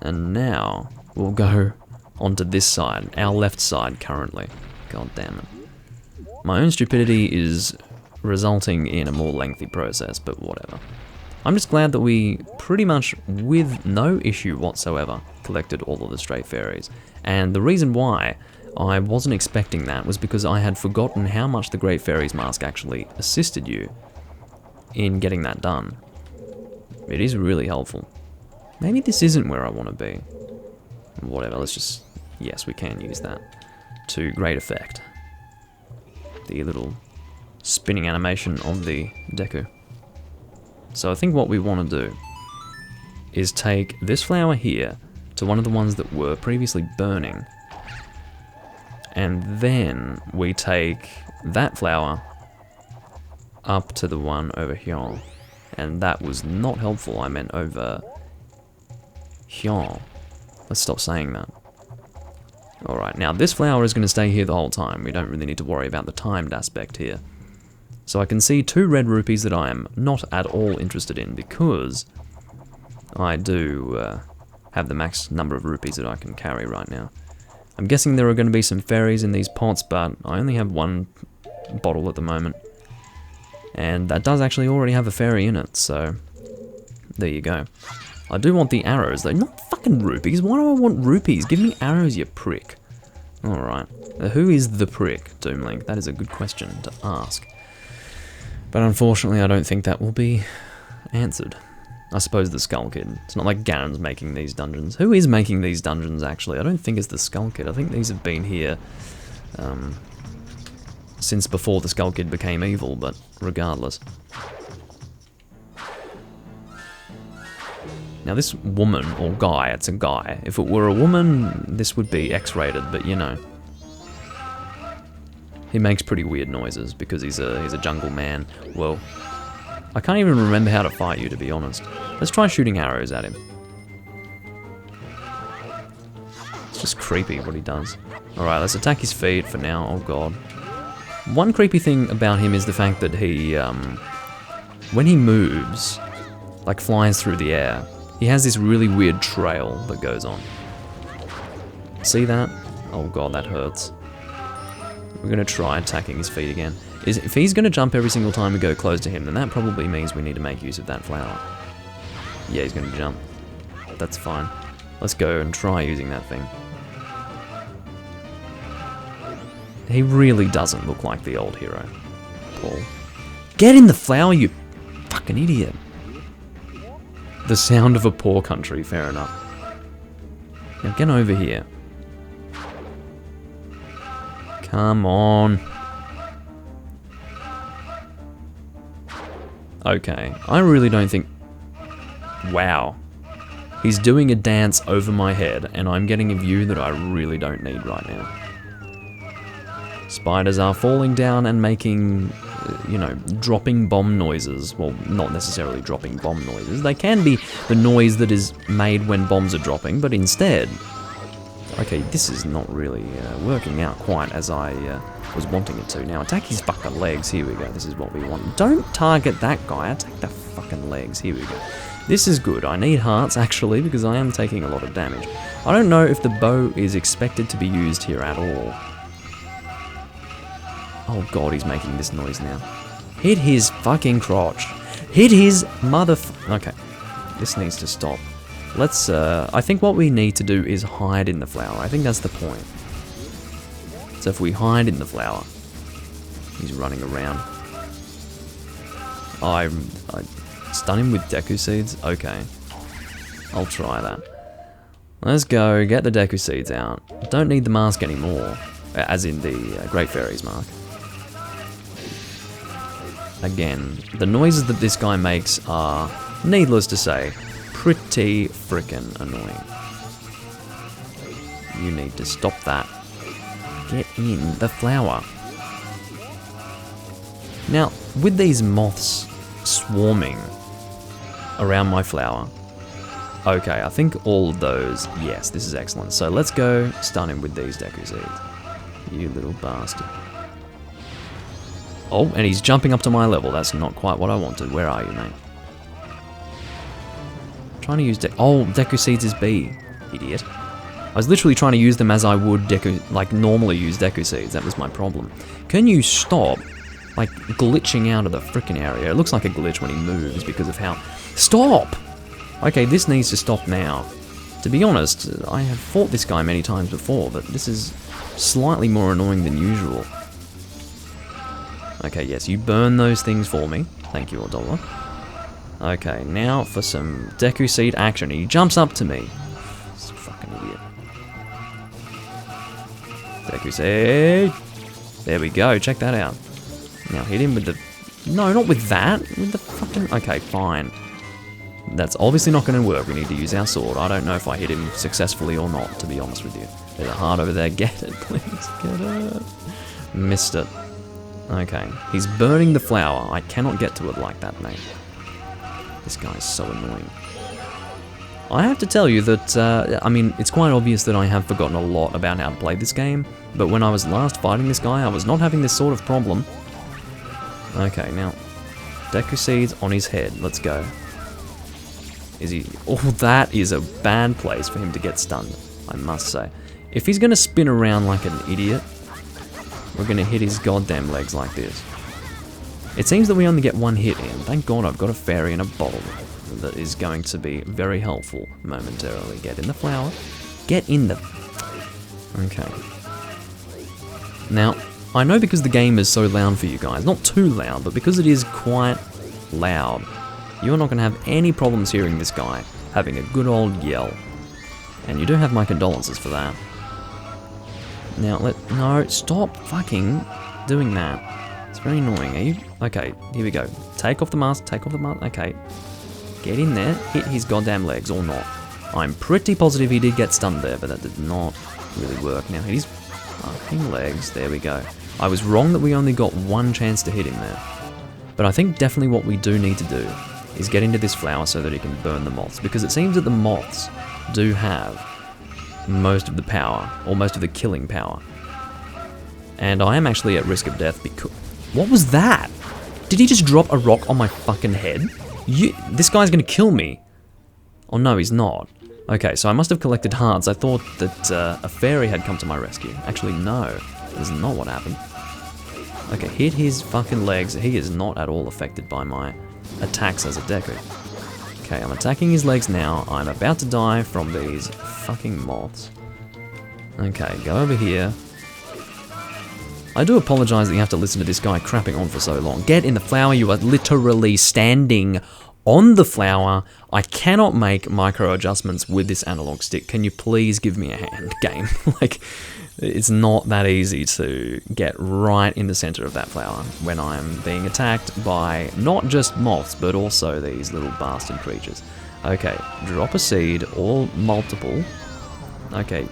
And now we'll go onto this side, our left side currently. God damn it. My own stupidity is resulting in a more lengthy process, but whatever. I'm just glad that we pretty much, with no issue whatsoever, collected all of the Stray Fairies. And the reason why I wasn't expecting that was because I had forgotten how much the Great Fairy's Mask actually assisted you in getting that done. It is really helpful. Maybe this isn't where I want to be. Whatever, let's just... Yes, we can use that to great effect. The little spinning animation of the Deku. So I think what we want to do is take this flower here to one of the ones that were previously burning, and then we take that flower up to the one over here, and that was not helpful. I meant over here. Let's stop saying that. Alright, now this flower is going to stay here the whole time. We don't really need to worry about the timed aspect here. So I can see 2 red rupees that I am not at all interested in, because I do have the max number of rupees that I can carry right now. I'm guessing there are going to be some fairies in these pots, but I only have 1 bottle at the moment. And that does actually already have a fairy in it, so there you go. I do want the arrows though, not fucking rupees. Why do I want rupees? Give me arrows, you prick. Alright. Who is the prick, Doomlink? That is a good question to ask. But unfortunately, I don't think that will be answered. I suppose the Skull Kid. It's not like Ganon's making these dungeons. Who is making these dungeons, actually? I don't think it's the Skull Kid. I think these have been here since before the Skull Kid became evil, but regardless. Now this woman, or guy, it's a guy. If it were a woman, this would be X-rated, but you know. He makes pretty weird noises because he's a jungle man. Well, I can't even remember how to fight you, to be honest. Let's try shooting arrows at him. It's just creepy what he does. Alright, let's attack his feet for now. Oh god. One creepy thing about him is the fact that he, when he moves, like flies through the air, he has this really weird trail that goes on. See that? Oh god, that hurts. We're going to try attacking his feet again. If he's going to jump every single time we go close to him, then that probably means we need to make use of that flower. Yeah, he's going to jump. That's fine. Let's go and try using that thing. He really doesn't look like the old hero, Paul. Get in the flower, you fucking idiot. The sound of a poor country, fair enough. Now get over here. Come on. Okay, I really don't think... Wow. He's doing a dance over my head, and I'm getting a view that I really don't need right now. Spiders are falling down and making, you know, dropping bomb noises. Well, not necessarily dropping bomb noises. They can be the noise that is made when bombs are dropping, but instead... Okay, this is not really working out quite as I was wanting it to. Now, attack his fucking legs. Here we go. This is what we want. Don't target that guy. Attack the fucking legs. Here we go. This is good. I need hearts, actually, because I am taking a lot of damage. I don't know if the bow is expected to be used here at all. Oh god, he's making this noise now. Hit his fucking crotch. Hit his Okay, this needs to stop. Let's, I think what we need to do is hide in the flower. I think that's the point. So if we hide in the flower, he's running around. I stun him with Deku Seeds? Okay. I'll try that. Let's go, get the Deku Seeds out. Don't need the mask anymore. As in the Great Fairies mask. Again, the noises that this guy makes are, needless to say, pretty frickin' annoying. You need to stop that. Get in the flower. Now, with these moths swarming around my flower, okay, I think all of those, yes, this is excellent. So let's go stun him with these Deku Seeds. You little bastard. Oh, and he's jumping up to my level. That's not quite what I wanted. Where are you, mate? Trying to use Deku Seeds is B, idiot. I was literally trying to use them as I would normally use Deku Seeds. That was my problem. Can you stop, like, glitching out of the frickin' area? It looks like a glitch when he moves because of how... Stop! Okay, this needs to stop now. To be honest, I have fought this guy many times before, but this is slightly more annoying than usual. Okay, yes, you burn those things for me. Thank you, Odolwa. Okay, now for some Deku Seed action. He jumps up to me. This fucking idiot. Deku Seed. There we go, check that out. Now hit him with the... No, not with that. With the fucking... Okay, fine. That's obviously not going to work. We need to use our sword. I don't know if I hit him successfully or not, to be honest with you. There's a heart over there. Get it, please. Get it. Missed it. Okay, he's burning the flower. I cannot get to it like that, mate. This guy's so annoying. I have to tell you that, I mean, it's quite obvious that I have forgotten a lot about how to play this game, but when I was last fighting this guy, I was not having this sort of problem. Okay, now, Deku Seeds on his head. Let's go. Is he... Oh, that is a bad place for him to get stunned, I must say. If he's going to spin around like an idiot, we're going to hit his goddamn legs like this. It seems that we only get one hit in. Thank God I've got a fairy in a bowl that is going to be very helpful momentarily. Get in the flower. Get in the... Okay. Now, I know because the game is so loud for you guys, not too loud, but because it is quite loud, you're not going to have any problems hearing this guy having a good old yell. And you do have my condolences for that. Now, no, stop fucking doing that. It's very annoying. Are you? Okay, here we go. Take off the mask, take off the mask. Okay. Get in there, hit his goddamn legs or not. I'm pretty positive he did get stunned there, but that did not really work. Now, hit his fucking legs. There we go. I was wrong that we only got one chance to hit him there. But I think definitely what we do need to do is get into this flower so that he can burn the moths, because it seems that the moths do have most of the power, or most of the killing power. And I am actually at risk of death because... What was that? Did he just drop a rock on my fucking head? This guy's gonna kill me. Oh no, he's not. Okay, so I must have collected hearts. I thought that a fairy had come to my rescue. Actually, no. This is not what happened. Okay, hit his fucking legs. He is not at all affected by my attacks as a Deku. Okay, I'm attacking his legs now. I'm about to die from these fucking moths. Okay, go over here. I do apologize that you have to listen to this guy crapping on for so long. Get in the flower. You are literally standing on the flower. I cannot make micro adjustments with this analog stick. Can you please give me a hand, game? Like, it's not that easy to get right in the center of that flower when I'm being attacked by not just moths, but also these little bastard creatures. Okay, drop a seed, or multiple. Okay,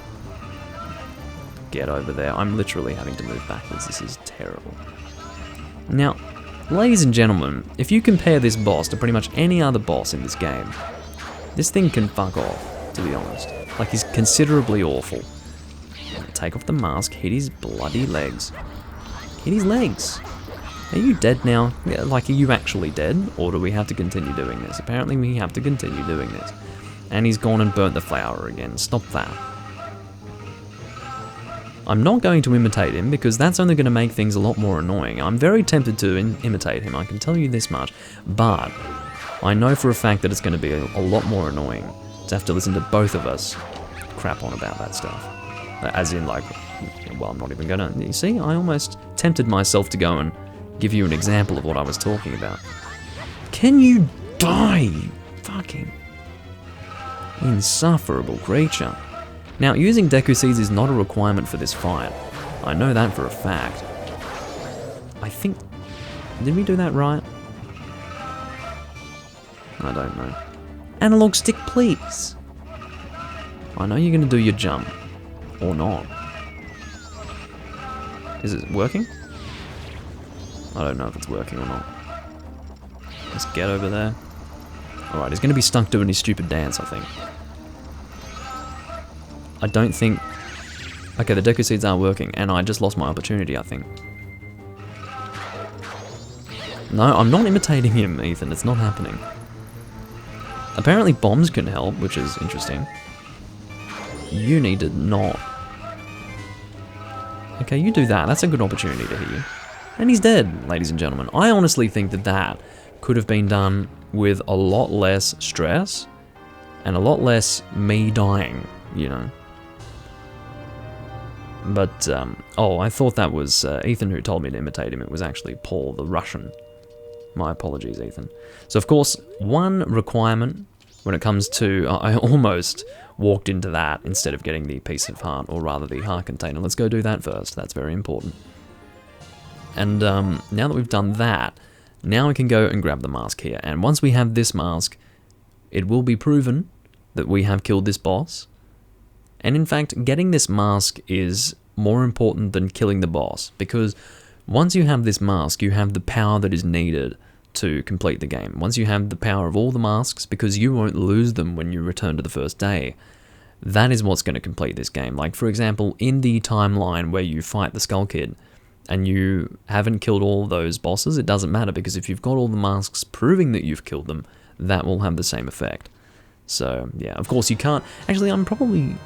get over there. I'm literally having to move backwards. This is terrible. Now, ladies and gentlemen, if you compare this boss to pretty much any other boss in this game, this thing can fuck off, to be honest. Like, he's considerably awful. Take off the mask, hit his bloody legs. Hit his legs. Are you dead now? Yeah, like, are you actually dead? Or do we have to continue doing this? Apparently we have to continue doing this. And he's gone and burnt the flower again. Stop that. I'm not going to imitate him because that's only going to make things a lot more annoying. I'm very tempted to imitate him, I can tell you this much. But I know for a fact that it's going to be a lot more annoying to have to listen to both of us crap on about that stuff. As in, like, well, I'm not even gonna... You see, I almost tempted myself to go and give you an example of what I was talking about. Can you die, you fucking insufferable creature? Now, using Deku Seeds is not a requirement for this fight. I know that for a fact. I think... Did we do that right? I don't know. Analog stick, please. I know you're gonna do your jump. Or not. Is it working? I don't know if it's working or not. Let's get over there. Alright, he's going to be stuck doing his stupid dance, I think. I don't think... Okay, the Deku Seeds aren't working, and I just lost my opportunity, I think. No, I'm not imitating him, Ethan. It's not happening. Apparently bombs can help, which is interesting. You need to not. Okay, you do that. That's a good opportunity to hit you. And he's dead, ladies and gentlemen. I honestly think that that could have been done with a lot less stress and a lot less me dying, you know. But, oh, I thought that was Ethan who told me to imitate him. It was actually Paul, the Russian. My apologies, Ethan. So, of course, one requirement when it comes to... I almost walked into that instead of getting the piece of heart, or rather the heart container. Let's go do that first. That's very important. And now that we've done that, now we can go and grab the mask here. And once we have this mask, it will be proven that we have killed this boss. And in fact, getting this mask is more important than killing the boss, because once you have this mask, you have the power that is needed to complete the game. Once you have the power of all the masks, because you won't lose them when you return to the first day, that is what's going to complete this game. Like, for example, in the timeline where you fight the Skull Kid, and you haven't killed all those bosses, it doesn't matter, because if you've got all the masks proving that you've killed them, that will have the same effect. So, yeah, of course you can't... Actually, I'm probably...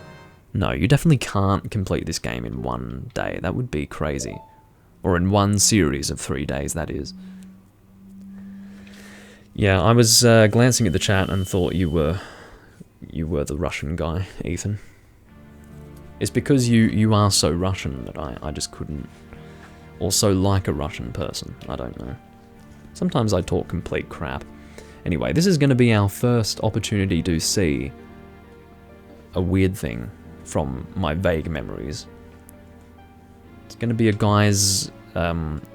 No, you definitely can't complete this game in one day. That would be crazy. Or in one series of 3 days, that is. Yeah, I was glancing at the chat and thought you were the Russian guy, Ethan. It's because you are so Russian that I just couldn't Or so like a Russian person, I don't know. Sometimes I talk complete crap. Anyway, this is going to be our first opportunity to see a weird thing from my vague memories. It's going to be a guy's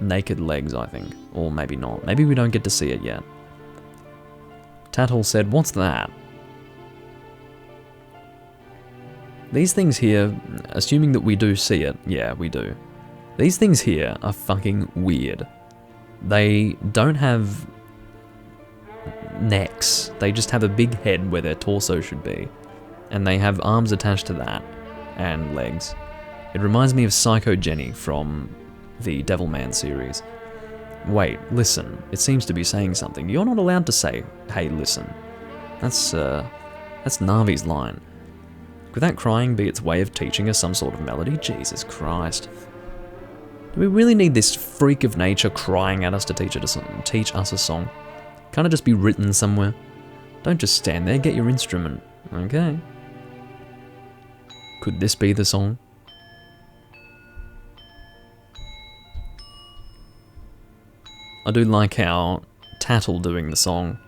naked legs, I think. Or maybe not. Maybe we don't get to see it yet. Tattle said, "What's that?" These things here, assuming that we do see it, yeah, we do. These things here are fucking weird. They don't have necks. They just have a big head where their torso should be. And they have arms attached to that, and legs. It reminds me of Psycho Jenny from the Devilman series. Wait, listen. It seems to be saying something. You're not allowed to say, "Hey, listen." That's Navi's line. Could that crying be its way of teaching us some sort of melody? Jesus Christ. Do we really need this freak of nature crying at us to teach us a song? Can't it just be written somewhere? Don't just stand there, get your instrument. Okay. Could this be the song? I do like how Tattle doing the song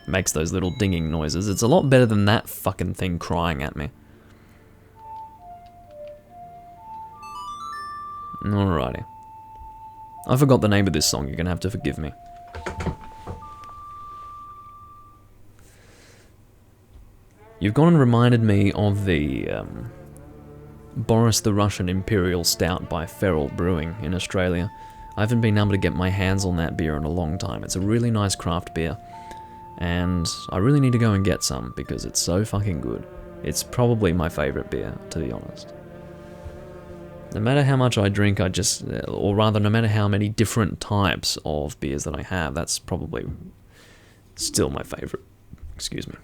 makes those little dinging noises. It's a lot better than that fucking thing crying at me. Alrighty. I forgot the name of this song, you're gonna have to forgive me. You've gone and reminded me of the Boris the Russian Imperial Stout by Feral Brewing in Australia. I haven't been able to get my hands on that beer in a long time. It's a really nice craft beer, and I really need to go and get some because it's so fucking good. It's probably my favourite beer, to be honest. No matter how much I drink, or rather, no matter how many different types of beers that I have, that's probably still my favourite. Excuse me.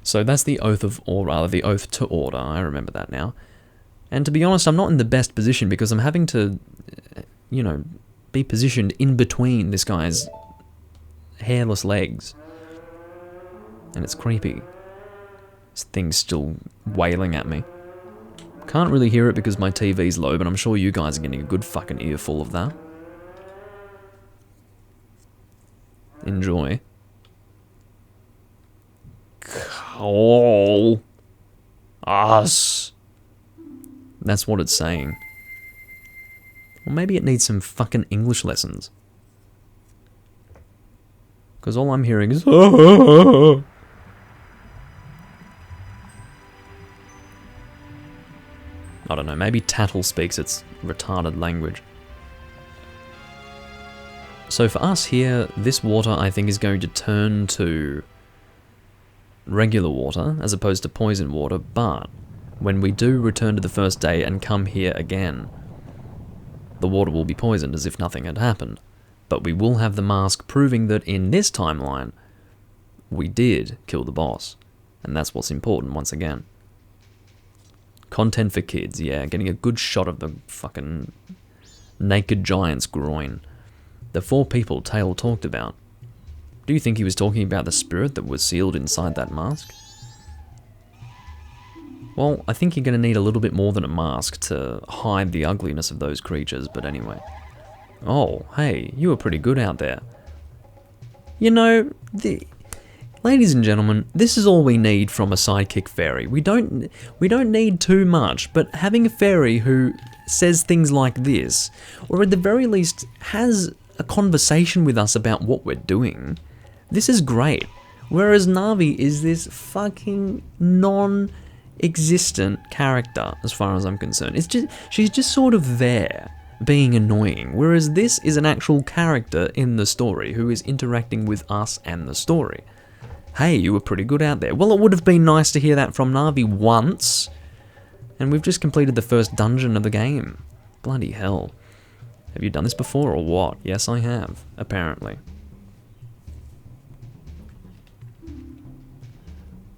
So that's the Oath to Order, I remember that now. And to be honest, I'm not in the best position because I'm having to, you know, be positioned in between this guy's hairless legs. And it's creepy. This thing's still wailing at me. Can't really hear it because my TV's low, but I'm sure you guys are getting a good fucking earful of that. Enjoy. Call us. That's what it's saying. Or maybe it needs some fucking English lessons. Because all I'm hearing is... I don't know, maybe Tattle speaks its retarded language. So for us here, this water I think is going to turn to regular water as opposed to poison water, but when we do return to the first day and come here again, the water will be poisoned as if nothing had happened. But we will have the mask proving that in this timeline, we did kill the boss. And that's what's important once again. Content for kids, yeah, getting a good shot of the fucking naked giant's groin. The 4 people Tail talked about. Do you think he was talking about the spirit that was sealed inside that mask? Well, I think you're going to need a little bit more than a mask to hide the ugliness of those creatures, but anyway. Oh, hey, you were pretty good out there. You know, ladies and gentlemen, this is all we need from a sidekick fairy. We don't need too much, but having a fairy who says things like this, or at the very least has a conversation with us about what we're doing, this is great. Whereas Navi is this fucking non-existent character, as far as I'm concerned. She's just sort of there, being annoying, whereas this is an actual character in the story who is interacting with us and the story. Hey, you were pretty good out there. Well, it would have been nice to hear that from Navi once, and we've just completed the first dungeon of the game. Bloody hell. Have you done this before or what? Yes, I have, apparently.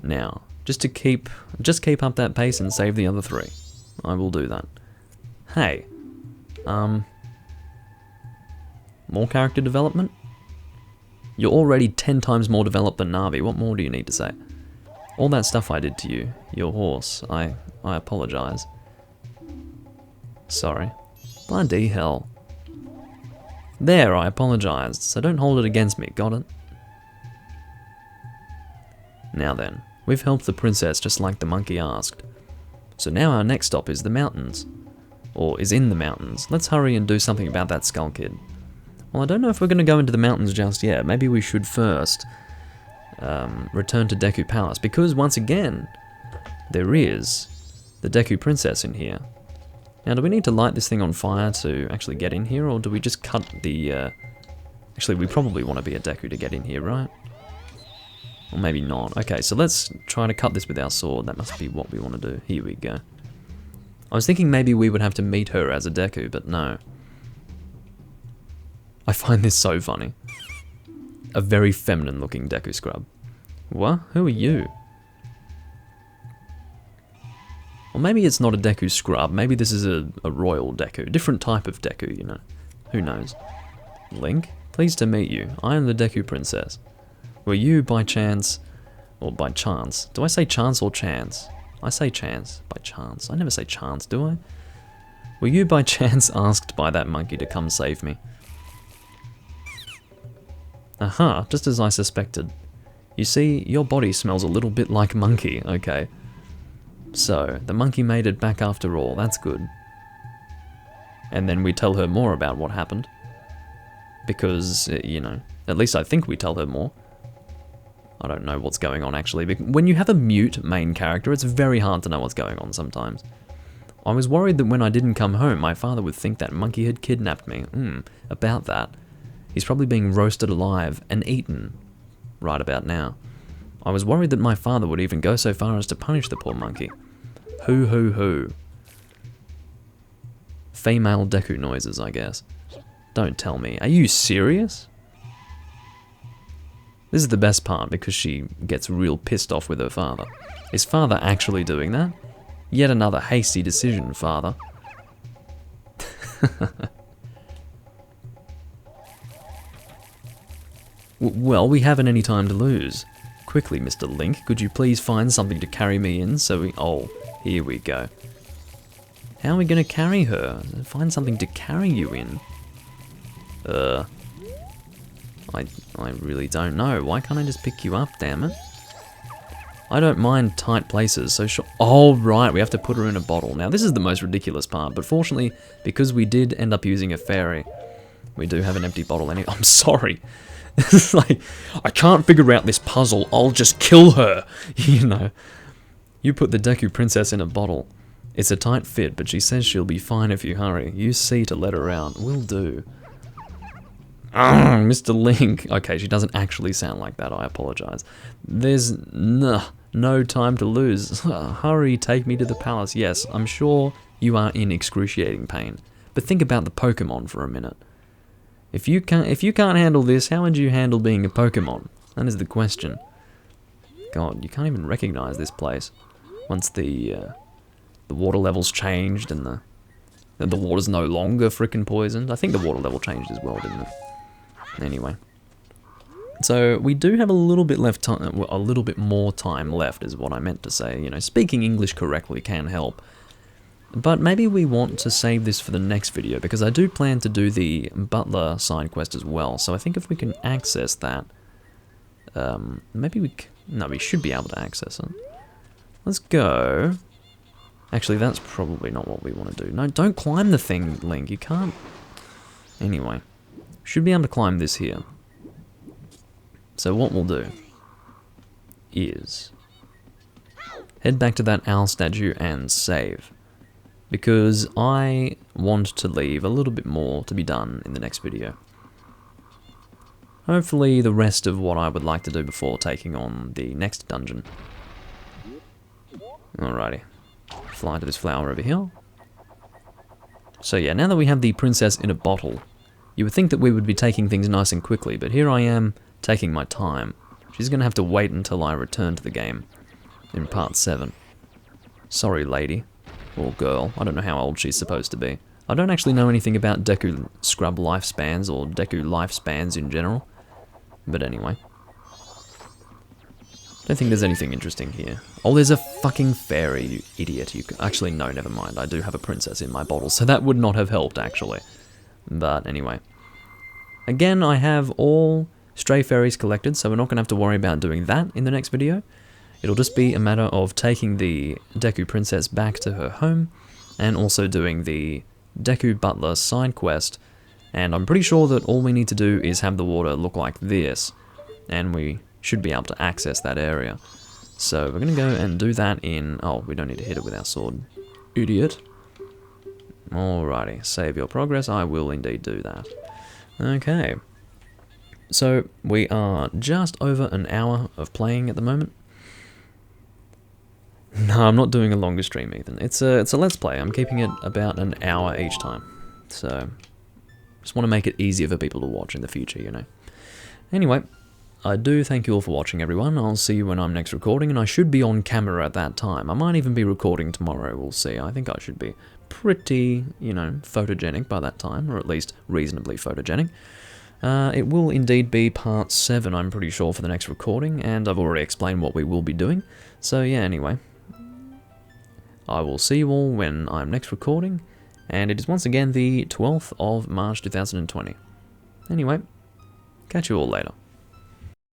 Now, just keep up that pace and save the other 3. I will do that. Hey, more character development? You're already 10 times more developed than Navi. What more do you need to say? All that stuff I did to you, your horse, I apologize. Sorry. Bloody hell. There, I apologized, so don't hold it against me, got it? Now then, we've helped the princess just like the monkey asked. So now our next stop is the mountains. Or is in the mountains. Let's hurry and do something about that skull kid. Well, I don't know if we're going to go into the mountains just yet. Maybe we should first return to Deku Palace, because once again, there is the Deku Princess in here. Now, do we need to light this thing on fire to actually get in here, or do we just cut the... Actually, we probably want to be a Deku to get in here, right? Or maybe not. Okay, so let's try to cut this with our sword. That must be what we want to do. Here we go. I was thinking maybe we would have to meet her as a Deku, but no. I find this so funny. A very feminine looking Deku scrub. What? Who are you? Or maybe it's not a Deku scrub. Maybe this is a royal Deku. Different type of Deku, you know. Who knows? Link? Pleased to meet you. I am the Deku Princess. Were you by chance... Or by chance. Do I say chance or chance? I say chance. By chance. I never say chance, do I? Were you by chance asked by that monkey to come save me? Aha, just as I suspected. You see, your body smells a little bit like monkey, okay. So, the monkey made it back after all, that's good. And then we tell her more about what happened. Because, you know, at least I think we tell her more. I don't know what's going on actually. When you have a mute main character, it's very hard to know what's going on sometimes. I was worried that when I didn't come home, my father would think that monkey had kidnapped me. About that. He's probably being roasted alive and eaten right about now. I was worried that my father would even go so far as to punish the poor monkey. Hoo. Female Deku noises, I guess. Don't tell me. Are you serious? This is the best part because she gets real pissed off with her father. Is father actually doing that? Yet another hasty decision, father. Well, we haven't any time to lose. Quickly, Mr. Link, could you please find something to carry me in so we... Oh, here we go. How are we going to carry her? Find something to carry you in. I really don't know. Why can't I just pick you up, damn it? I don't mind tight places, so sure. Oh, right, we have to put her in a bottle. Now, this is the most ridiculous part, but fortunately, because we did end up using a fairy, we do have an empty bottle anyway. I'm sorry. It's like, I can't figure out this puzzle, I'll just kill her, you know. You put the Deku Princess in a bottle. It's a tight fit, but she says she'll be fine if you hurry. Use C to let her out. Will do. Mr. Link. Okay, she doesn't actually sound like that, I apologize. There's no time to lose. Hurry, take me to the palace. Yes, I'm sure you are in excruciating pain. But think about the Pokemon for a minute. If you can't handle this, how would you handle being a Pokemon? That is the question. God, you can't even recognize this place. Once the water level's changed and the water's no longer frickin' poisoned. I think the water level changed as well, didn't it? Anyway. So we do have a little bit left time, a little bit more time left is what I meant to say. You know, speaking English correctly can help. But maybe we want to save this for the next video, because I do plan to do the Butler side quest as well. So I think if we can access that, maybe we should be able to access it. Let's go. Actually, that's probably not what we want to do. No, don't climb the thing, Link. You can't. Anyway, should be able to climb this here. So what we'll do is head back to that owl statue and save. Because I want to leave a little bit more to be done in the next video. Hopefully the rest of what I would like to do before taking on the next dungeon. Alrighty. Fly to this flower over here. So yeah, now that we have the princess in a bottle, you would think that we would be taking things nice and quickly, but here I am taking my time. She's going to have to wait until I return to the game in part 7. Sorry, lady. Or girl. I don't know how old she's supposed to be. I don't actually know anything about Deku Scrub lifespans or Deku lifespans in general. But anyway. Don't think there's anything interesting here. Oh, there's a fucking fairy, you idiot. Actually, no, never mind. I do have a princess in my bottle, so that would not have helped, actually. But anyway. Again, I have all Stray Fairies collected, so we're not going to have to worry about doing that in the next video. It'll just be a matter of taking the Deku Princess back to her home, and also doing the Deku Butler side quest, and I'm pretty sure that all we need to do is have the water look like this, and we should be able to access that area. So we're going to go and do that in... oh, we don't need to hit it with our sword. Idiot. Alrighty, save your progress, I will indeed do that. Okay. So we are just over an hour of playing at the moment. No, I'm not doing a longer stream, Ethan. It's a let's play. I'm keeping it about an hour each time. So, just want to make it easier for people to watch in the future, you know. Anyway, I do thank you all for watching, everyone. I'll see you when I'm next recording, and I should be on camera at that time. I might even be recording tomorrow, we'll see. I think I should be pretty, you know, photogenic by that time, or at least reasonably photogenic. It will indeed be part 7, I'm pretty sure, for the next recording, and I've already explained what we will be doing. So yeah, anyway. I will see you all when I'm next recording, and it is once again the 12th of March 2020. Anyway, catch you all later.